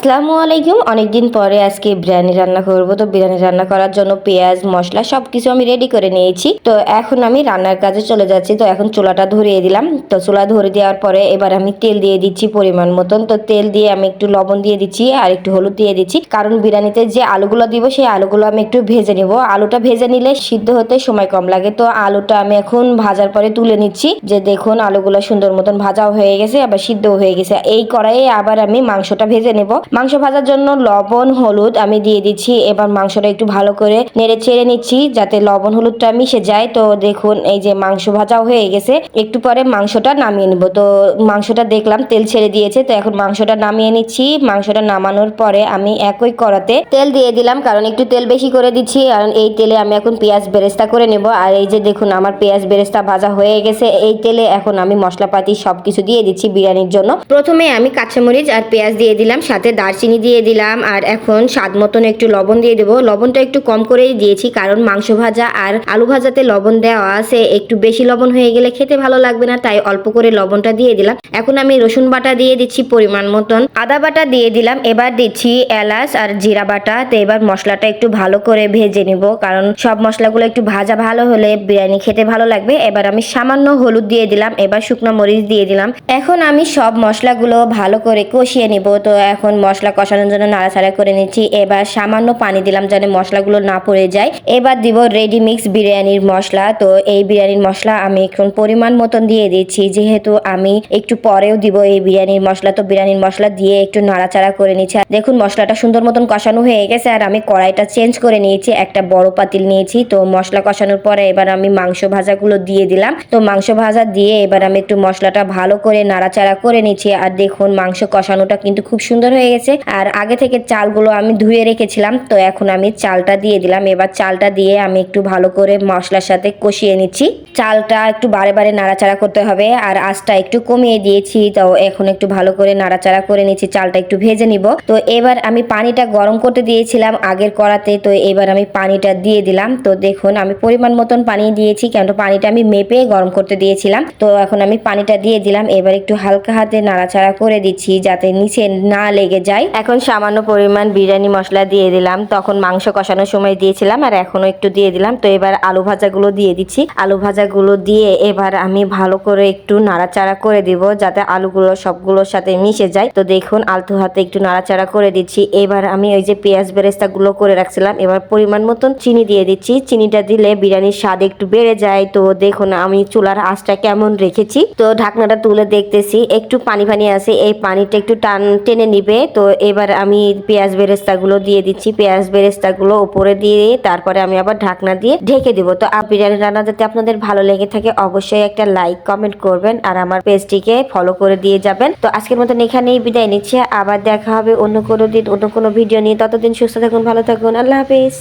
আসসালামু আলাইকুম। অনেকদিন পরে আজকে বিরিয়ানি রান্না করব। তো বিরিয়ানি রান্না করার জন্য পেঁয়াজ মশলা সবকিছু আমি রেডি করে নিয়েছি। তো এখন আমি রান্নার কাজে চলে যাচ্ছি। তো এখন চুলাটা ধরিয়ে দিলাম। তো চুলা ধরে দেওয়ার পরে এবার আমি তেল দিয়ে দিচ্ছি পরিমাণ মতন। তো তেল দিয়ে আমি একটু লবণ দিয়ে দিচ্ছি আর একটু হলুদ দিয়ে দিচ্ছি, কারণ বিরিয়ানিতে যে আলুগুলো দিব সেই আলুগুলো আমি একটু ভেজে নিব। আলুটা ভেজে নিলে সিদ্ধ হতে সময় কম লাগে। তো আলুটা আমি এখন ভাজার পরে তুলে নিচ্ছি। যে দেখুন আলুগুলো সুন্দর মতন ভাজাও হয়ে গেছে, আবার সিদ্ধও হয়ে গেছে। এই কড়াইয়ে আবার আমি মাংসটা ভেজে নেব। মাংস ভাজার জন্য লবণ হলুদ আমি দিয়ে দিচ্ছি। এবার মাংসটা একটু ভালো করে নেড়ে চেড়ে নিচ্ছি যাতে লবণ হলুদটা মিশে যায়। তো দেখুন এই যে মাংস ভাজাও হয়ে গেছে। একটু পরে মাংসটা নামিয়ে নিব। তো মাংসটা দেখলাম তেল ছেড়ে দিয়েছে। তো এখন মাংসটা নামিয়ে নিচ্ছি। মাংসটা নামানোর পরে আমি একই কড়াতে তেল দিয়ে দিলাম, কারণ একটু তেল বেশি করে দিচ্ছি। কারণ এই তেলে আমি এখন পেঁয়াজ বেরেস্তা করে নেব। আর এই যে দেখুন আমার পেঁয়াজ বেরেস্তা ভাজা হয়ে গেছে। এই তেলে এখন আমি মশলাপাতি সবকিছু দিয়ে দিচ্ছি বিরিয়ানির জন্য। প্রথমে আমি কাঁচামরিচ আর পেঁয়াজ দিয়ে দিলাম, সাথে দারচিনি দিয়ে দিলাম, আর এখন স্বাদ মতন একটু লবণ দিয়ে দেবো। লবণটা একটু কম করেই দিয়েছি, কারণ মাংস ভাজা আর আলু ভাজাতে লবণ দেওয়া আছে। একটু বেশি লবণ হয়ে গেলে খেতে ভালো লাগবে না, তাই অল্প করে লবণটা দিয়ে দিলাম। এখন আমি রসুন বাটা দিয়ে দিচ্ছি পরিমাণ মতন, আদা বাটা দিয়ে দিলাম। এবার দিচ্ছি এলাচ আর জিরা বাটা। তো এবার মশলাটা একটু ভালো করে ভেজে নিব, কারণ সব মশলাগুলো একটু ভাজা ভালো হলে বিরিয়ানি খেতে ভালো লাগবে। এবার আমি সামান্য হলুদ দিয়ে দিলাম, এবার শুকনো মরিচ দিয়ে দিলাম। এখন আমি সব মশলাগুলো ভালো করে কষিয়ে নিব। তো এখন মশলা কষানোর জন্য নাড়াচাড়া করে নিচ্ছি। এবার সামান্য পানি দিলাম যেন মশলাগুলো না পড়ে যায়। এবার দিব রেডি মিক্স বিরিয়ানির মশলা। তো এই বিরিয়ানির মশলা আমি এখন পরিমাণ মতন দিয়ে দিচ্ছি, যেহেতু আমি একটু পরেও দিব এই বিরিয়ানির মশলা। তো বিরিয়ানির মশলা দিয়ে একটু নাড়াচাড়া করে নিচ্ছি। দেখুন মশলাটা সুন্দর মতন কষানো হয়ে গেছে, আর আমি কড়াইটা চেঞ্জ করে নিয়েছি, একটা বড় পাতিল নিয়েছি। তো মশলা কষানোর পরে এবার আমি মাংস ভাজাগুলো দিয়ে দিলাম। তো মাংস ভাজা দিয়ে এবার আমি একটু মশলাটা ভালো করে নাড়াচাড়া করে নিচ্ছি। আর দেখুন মাংস কষানোটা কিন্তু খুব সুন্দর হয়ে গেছে। আর আগে থেকে চালগুলো আমি ধুয়ে রেখেছিলাম। তো এখন আমি চালটা দিয়ে দিলাম। এবার চালটা দিয়ে আমি একটু ভালো করে মশলার সাথে কষিয়ে নিচ্ছি। চালটা একটু বারে বারে নাড়াচাড়া করতে হবে, আর আঁচটা একটু কমিয়ে দিয়েছি। তো এখন একটু ভালো করে নাড়াচাড়া করে নিচ্ছি, চালটা একটু ভেজে নিব। তো এবার আমি পানিটা গরম করতে দিয়েছিলাম আগের কড়াতে। তো এবার আমি পানিটা দিয়ে দিলাম। তো দেখুন আমি পরিমাণ মতন পানি দিয়েছি, কেন পানিটা আমি মেপে গরম করতে দিয়েছিলাম। তো এখন আমি পানিটা দিয়ে দিলাম। এবার একটু হালকা হাতে নাড়াচাড়া করে দিচ্ছি যাতে নিচে না লেগে যায়। এখন সামান্য পরিমাণ বিরিয়ানি মশলা দিয়ে দিলাম, তখন মাংস কষানোর সময় দিয়েছিলাম, আর এখনো একটু দিয়ে দিলাম। তো এবার আলু ভাজাগুলো দিয়ে দিচ্ছি। আলু ভাজাগুলো দিয়ে এবার আমি ভালো করে একটু নাড়াচাড়া করে দিব যাতে আলুগুলো সবগুলোর সাথে মিশে যায়। তো দেখুন আলতু হাতে একটু নাড়াচাড়া করে দিচ্ছি। এবার আমি ওই যে পেঁয়াজ বেরেস্তা গুলো করে রাখছিলাম, এবার পরিমাণ মতন চিনি দিয়ে দিচ্ছি। চিনিটা দিলে বিরিয়ানির স্বাদ একটু বেড়ে যায়। তো দেখুন আমি চুলার আঁচটা কেমন রেখেছি। তো ঢাকনাটা তুলে দেখতেছি একটু পানি পানি আছে, এই পানিটা একটু টেনে নিবে। তো এবার আমি পেঁয়াজ বেরেস্তাগুলো দিয়ে দিচ্ছি। পেঁয়াজ বেরেস্তাগুলো উপরে দিয়ে তারপরে আমি আবার ঢাকনা দিয়ে ঢেকে দিব। তো বিরিয়ানি রান্না যাতে আপনাদের ভালো লেগে থাকে অবশ্যই একটা লাইক কমেন্ট করবেন, আর আমার পেজটিকে ফলো করে দিয়ে যাবেন। তো আজকের মতন এখানেই বিদায় নিচ্ছি। আবার দেখা হবে অন্য কোনো দিন অন্য কোনো ভিডিও নিয়ে। ততদিন সুস্থ থাকুন, ভালো থাকুন, আল্লাহ হাফেজ।